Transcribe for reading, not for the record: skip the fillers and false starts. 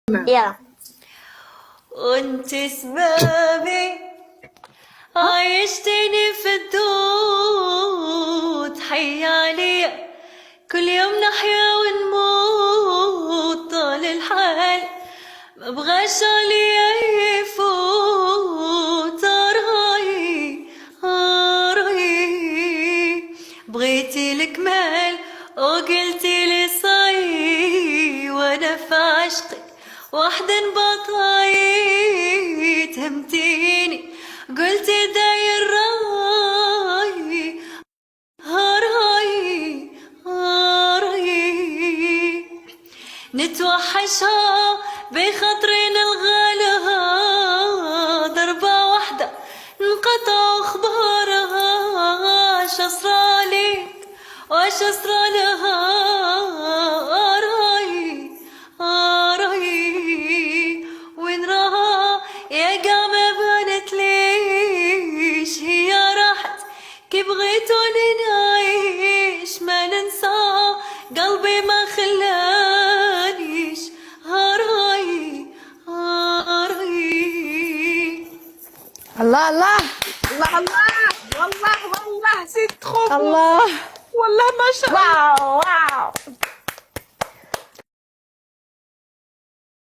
يلا. وانت سبابي عايشتيني في الدود، حي عليا كل يوم نحيا ونموت طال الحال، مبغاش عليا يفوت. راي راي بغيتي الكمال وقلتي لي صاي، وانا في عشقك واحد بطاي. تهمتيني قلتي داير راي راي راي، نتوحشها بخاطرين الغالها، ضربة واحدة انقطع اخبارها. واش صرالك واش صرالها؟ راي راي وين راها يا قا ما بانت ليش، هي راحت كي بغيتوني نعيش، ما ننسى قلبي ما خلانيش. راي راي. الله الله الله الله والله والله سي تخو الله والله ما شاء الله. واو واو